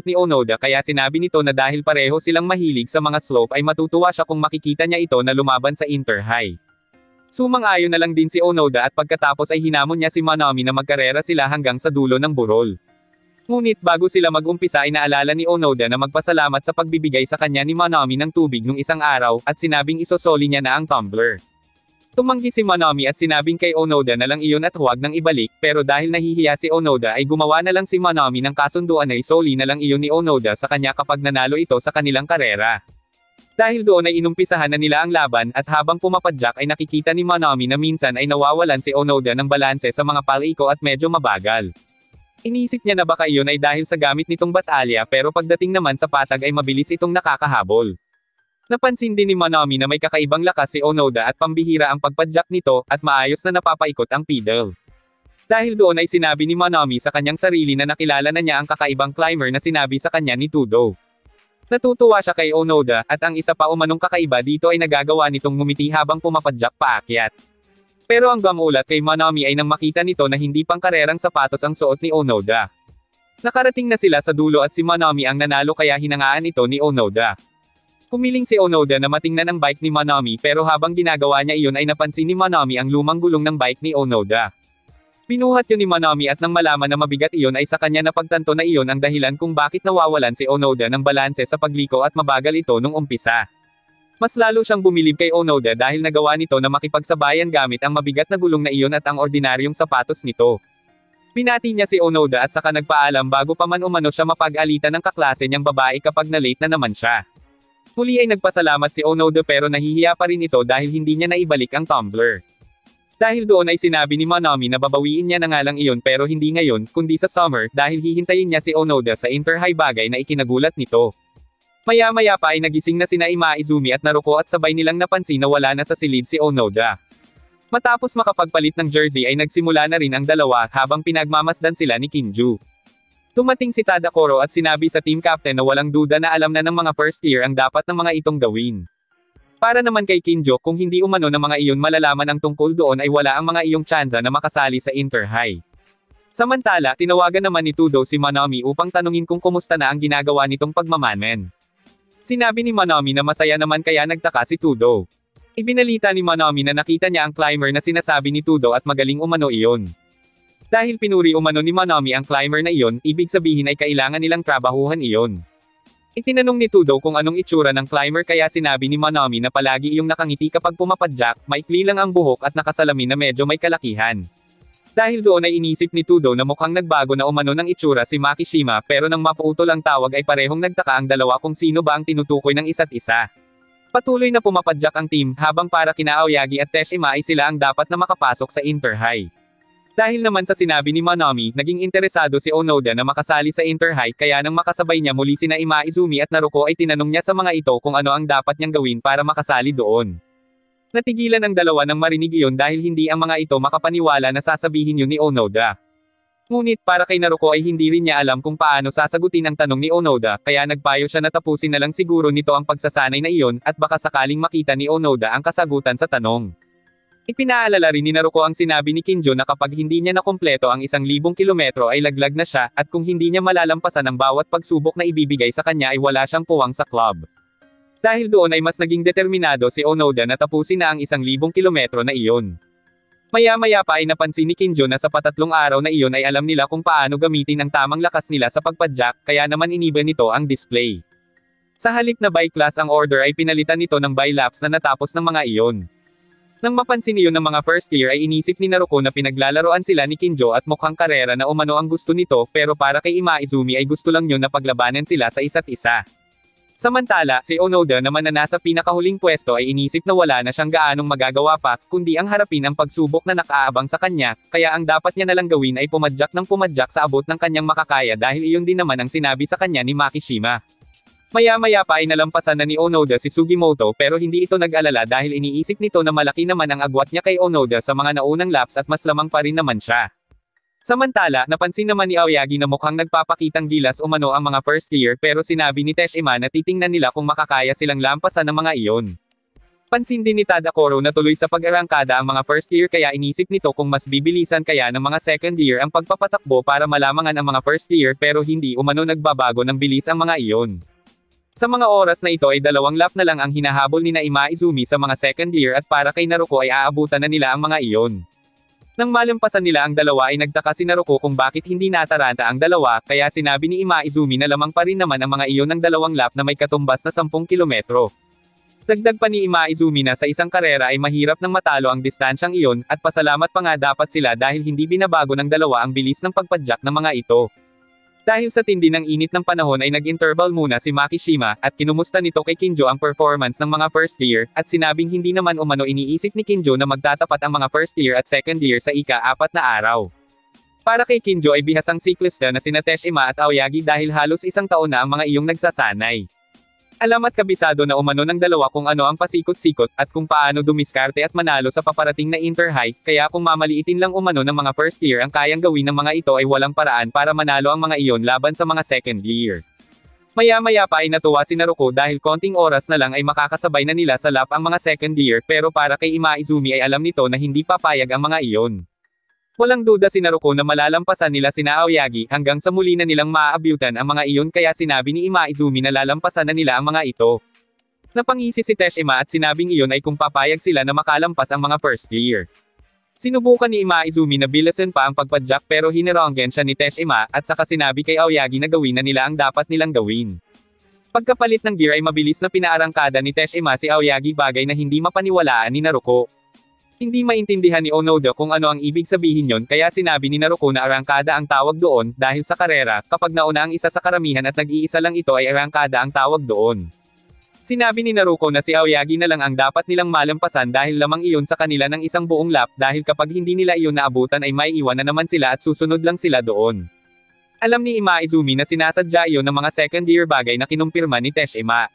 ni Onoda kaya sinabi nito na dahil pareho silang mahilig sa mga slope ay matutuwa siya kung makikita niya ito na lumaban sa Inter-High. Sumang-ayon na lang din si Onoda at pagkatapos ay hinamon niya si Manami na magkarera sila hanggang sa dulo ng burol. Ngunit bago sila mag-umpisa ay naalala ni Onoda na magpasalamat sa pagbibigay sa kanya ni Manami ng tubig nung isang araw at sinabing isosoli niya na ang tumbler. Tumanggi si Manami at sinabing kay Onoda na lang iyon at huwag nang ibalik, pero dahil nahihiya si Onoda ay gumawa na lang si Manami ng kasunduan na isoli na lang iyon ni Onoda sa kanya kapag nanalo ito sa kanilang karera. Dahil doon ay inumpisahan na nila ang laban at habang pumapadyak ay nakikita ni Manami na minsan ay nawawalan si Onoda ng balanse sa mga paliko at medyo mabagal. Iniisip niya na baka iyon ay dahil sa gamit nitong batalya pero pagdating naman sa patag ay mabilis itong nakakahabol. Napansin din ni Manami na may kakaibang lakas si Onoda at pambihira ang pagpadyak nito, at maayos na napapaikot ang pedal. Dahil doon ay sinabi ni Manami sa kanyang sarili na nakilala na niya ang kakaibang climber na sinabi sa kanya ni Tudo. Natutuwa siya kay Onoda, at ang isa pa umanong kakaiba dito ay nagagawa nitong ngumiti habang pumapadyak paakyat. Pero ang gamulat kay Manami ay nang makita nito na hindi pangkarerang sapatos ang suot ni Onoda. Nakarating na sila sa dulo at si Manami ang nanalo kaya hinangaan ito ni Onoda. Humiling si Onoda na matingnan ang bike ni Manami pero habang ginagawa niya iyon ay napansin ni Manami ang lumang gulong ng bike ni Onoda. Pinuhat yun ni Manami at nang malaman na mabigat iyon ay sa kanya napagtanto na iyon ang dahilan kung bakit nawawalan si Onoda ng balanse sa pagliko at mabagal ito nung umpisa. Mas lalo siyang bumilib kay Onoda dahil nagawa nito na makipagsabayan gamit ang mabigat na gulong na iyon at ang ordinaryong sapatos nito. Pinati niya si Onoda at saka nagpaalam bago pa man umano siya mapag-alitan ng kaklase niyang babae kapag na-late na naman siya. Muli ay nagpasalamat si Onoda pero nahihiya pa rin ito dahil hindi niya naibalik ang tumbler. Dahil doon ay sinabi ni Manami na babawiin niya na nga lang iyon pero hindi ngayon, kundi sa summer dahil hihintayin niya si Onoda sa Inter-High, bagay na ikinagulat nito. Maya-maya pa ay nagising na sina Ima Izumi at Naruko at sabay nilang napansin na wala na sa silid si Onoda. Matapos makapagpalit ng jersey ay nagsimula na rin ang dalawa habang pinagmamasdan sila ni Kinju. Dumating si Tadakoro at sinabi sa team captain na walang duda na alam na ng mga first year ang dapat ng mga itong gawin. Para naman kay Kinjo, kung hindi umano ng mga iyon malalaman ang tungkol doon ay wala ang mga iyong tsansa na makasali sa Inter-High. Samantala, tinawagan naman ni Tudo si Manami upang tanungin kung kumusta na ang ginagawa nitong pagmamanen. Sinabi ni Manami na masaya naman kaya nagtaka si Tudo. Ibinalita ni Manami na nakita niya ang climber na sinasabi ni Tudo at magaling umano iyon. Dahil pinuri umano ni Manami ang climber na iyon, ibig sabihin ay kailangan nilang trabahuhan iyon. Itinanong ni Tudo kung anong itsura ng climber kaya sinabi ni Manami na palagi iyong nakangiti kapag pumapadyak, maikli lang ang buhok at nakasalamin na medyo may kalakihan. Dahil doon ay inisip ni Tudo na mukhang nagbago na umano ng itsura si Makishima pero nang mapuutol ang tawag ay parehong nagtaka ang dalawa kung sino ba ang tinutukoy ng isa't isa. Patuloy na pumapadyak ang team habang para kina Aoyagi at Teshima ay sila ang dapat na makapasok sa Inter-High. Dahil naman sa sinabi ni Manami, naging interesado si Onoda na makasali sa Inter-High kaya nang makasabay niya muli sina Ima Izumi at Naruko ay tinanong niya sa mga ito kung ano ang dapat niyang gawin para makasali doon. Natigilan ang dalawa nang marinig iyon dahil hindi ang mga ito makapaniwala na sasabihin yun ni Onoda. Ngunit para kay Naruko ay hindi rin niya alam kung paano sasagutin ang tanong ni Onoda kaya nagpayo siya na tapusin na lang siguro nito ang pagsasanay na iyon at baka sakaling makita ni Onoda ang kasagutan sa tanong. Ipinaalala rin ni Naruko ang sinabi ni Kinjo na kapag hindi niya nakumpleto ang 1,000 kilometro ay laglag na siya, at kung hindi niya malalampasan ang bawat pagsubok na ibibigay sa kanya ay wala siyang puwang sa club. Dahil doon ay mas naging determinado si Onoda na tapusin na ang 1,000 kilometro na iyon. Maya-maya pa ay napansin ni Kinjo na sa patatlong araw na iyon ay alam nila kung paano gamitin ang tamang lakas nila sa pagpadyak, kaya naman iniba nito ang display. Sa halip na by class ang order ay pinalitan nito ng by laps na natapos ng mga iyon. Nang mapansin iyon ng mga first year ay inisip ni Naruko na pinaglalaroan sila ni Kinjo at mukhang karera na umano ang gusto nito pero para kay Ima Izumi ay gusto lang yun na paglabanan sila sa isa't isa. Samantala, si Onoda naman na nasa pinakahuling pwesto ay inisip na wala na siyang gaanong magagawa pa, kundi ang harapin ang pagsubok na nakaabang sa kanya, kaya ang dapat niya nalang gawin ay pumadyak ng pumadyak sa abot ng kanyang makakaya dahil iyon din naman ang sinabi sa kanya ni Makishima. Maya-maya pa ay nalampasan na ni Onoda si Sugimoto pero hindi ito nag-alala dahil iniisip nito na malaki naman ang agwat niya kay Onoda sa mga naunang laps at mas lamang pa rin naman siya. Samantala, napansin naman ni Aoyagi na mukhang nagpapakitang gilas umano ang mga first year pero sinabi ni Teshima na titingnan nila kung makakaya silang lampasan ng mga iyon. Pansin din ni Tadakoro na tuloy sa pag-arangkada ang mga first year kaya inisip nito kung mas bibilisan kaya ng mga second year ang pagpapatakbo para malamangan ang mga first year pero hindi umano nagbabago ng bilis ang mga iyon. Sa mga oras na ito ay 2 lap na lang ang hinahabol ni Ima Izumi sa mga second year at para kay Naruko ay aabutan na nila ang mga iyon. Nang malampasan nila ang dalawa ay nagtaka si Naruko kung bakit hindi nataranta ang dalawa kaya sinabi ni Ima Izumi na lamang pa rin naman ang mga iyon ng 2 lap na may katumbas na 10 kilometro. Dagdag pa ni Ima Izumi na sa isang karera ay mahirap nang matalo ang distansyang iyon at pasalamat pa nga dapat sila dahil hindi binabago ng dalawa ang bilis ng pagpadyak ng mga ito. Dahil sa tindi ng init ng panahon ay nag-interval muna si Makishima, at kinumusta nito kay Kinjo ang performance ng mga first year, at sinabing hindi naman umano iniisip ni Kinjo na magtatapat ang mga first year at second year sa ika-4 na araw. Para kay Kinjo ay bihasang siklista na sina Teshima at Aoyagi dahil halos 1 taon na ang mga iyong nagsasanay. Alam at kabisado na umano ng dalawa kung ano ang pasikot-sikot, at kung paano dumiskarte at manalo sa paparating na Inter-High, kaya kung mamaliitin lang umano ng mga first year ang kayang gawin ng mga ito ay walang paraan para manalo ang mga iyon laban sa mga second year. Maya-maya pa ay natuwa si Naruko dahil konting oras na lang ay makakasabay na nila sa lap ang mga second year pero para kay Ima Izumi ay alam nito na hindi papayag ang mga iyon. Walang duda si Naruko na malalampasan nila sina Aoyagi hanggang sa muli na nilang maaabyutan ang mga iyon kaya sinabi ni Ima Izumi na lalampasan na nila ang mga ito. Napangisi si Teshima at sinabing iyon ay kung papayag sila na makalampas ang mga first year. Sinubukan ni Ima Izumi na bilisan pa ang pagpadyak pero hinironggen siya ni Teshima at saka sinabi kay Aoyagi na gawin na nila ang dapat nilang gawin. Pagkapalit ng gear ay mabilis na pinaarangkada ni Teshima si Aoyagi bagay na hindi mapaniwalaan ni Naruko. Hindi maintindihan ni Onoda kung ano ang ibig sabihin yon kaya sinabi ni Naruko na arangkada ang tawag doon dahil sa karera kapag nauna ang isa sa karamihan at nag-iisa lang ito ay arangkada ang tawag doon. Sinabi ni Naruko na si Aoyagi na lang ang dapat nilang malampasan dahil lamang iyon sa kanila ng isang buong lap dahil kapag hindi nila iyon naabutan ay may iwan na naman sila at susunod lang sila doon. Alam ni Ima Izumi na sinasadya iyon ng mga second year bagay na kinumpirma ni Teshima.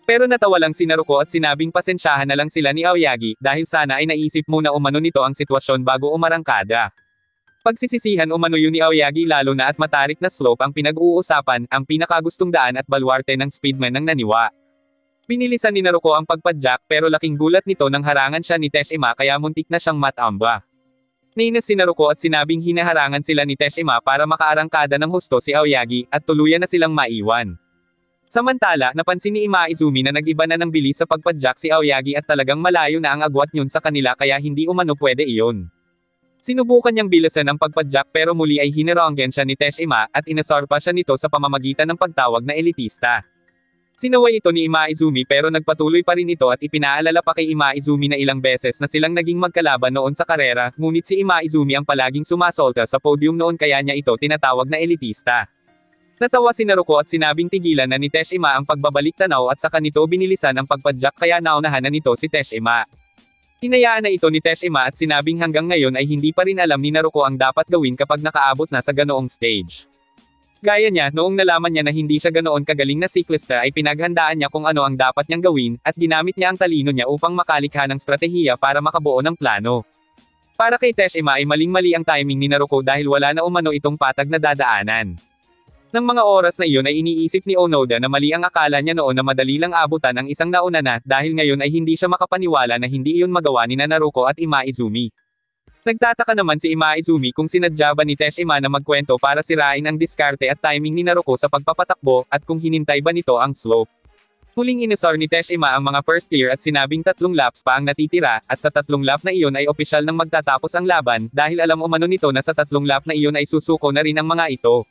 Pero natawa lang si Naruko at sinabing pasensyahan na lang sila ni Aoyagi dahil sana ay naisip muna umano nito ang sitwasyon bago umarangkada. Pagsisisihan umano yun ni Aoyagi lalo na at matarik na slope ang pinag-uusapan, ang pinakagustong daan at balwarte ng speedman ng naniwa. Binilisan ni Naruko ang pagpadyak pero laking gulat nito nang harangan siya ni Teshima kaya muntik na siyang matamba. Nainis si Naruko at sinabing hinaharangan sila ni Teshima para makaarangkada ng husto si Aoyagi at tuluyan na silang maiwan. Samantala, napansin ni Ima Izumi na nag-iba na ng bilis sa pagpadyak si Aoyagi at talagang malayo na ang agwat niyon sa kanila kaya hindi umano pwede iyon. Sinubukan niyang bilisan ang pagpadyak pero muli ay hinironggen siya ni Teshima at inasar pa siya nito sa pamamagitan ng pagtawag na elitista. Sinaway ito ni Ima Izumi pero nagpatuloy pa rin ito at ipinaalala pa kay Ima Izumi na ilang beses na silang naging magkalaban noon sa karera, ngunit si Ima Izumi ang palaging sumasolta sa podium noon kaya niya ito tinatawag na elitista. Natawa si Naruko at sinabing tigilan na ni Teshima ang pagbabalik tanaw at saka nito binilisan ang pagpadyak kaya naunahan na nito si Teshima. Hinayaan na ito ni Teshima at sinabing hanggang ngayon ay hindi pa rin alam ni Naruko ang dapat gawin kapag nakaabot na sa ganoong stage. Gaya niya, noong nalaman niya na hindi siya ganoon kagaling na siklista ay pinaghandaan niya kung ano ang dapat niyang gawin, at ginamit niya ang talino niya upang makalikha ng stratehiya para makabuo ng plano. Para kay Teshima ay maling-mali ang timing ni Naruko dahil wala na umano itong patag na dadaanan. Nang mga oras na iyon ay iniisip ni Onoda na mali ang akala niya noon na madali lang abutan ang isang nauna na dahil ngayon ay hindi siya makapaniwala na hindi iyon magawa ni Naruko at Ima Izumi. Nagtataka naman si Ima Izumi kung sinadya ba ni Teshima na magkwento para sirain ang diskarte at timing ni Naruko sa pagpapatakbo at kung hinintay ba nito ang slope. Huling inisar ni Teshima ang mga first year at sinabing 3 laps pa ang natitira at sa 3 lap na iyon ay opisyal nang magtatapos ang laban dahil alam umano nito na sa 3 lap na iyon ay susuko na rin ang mga ito.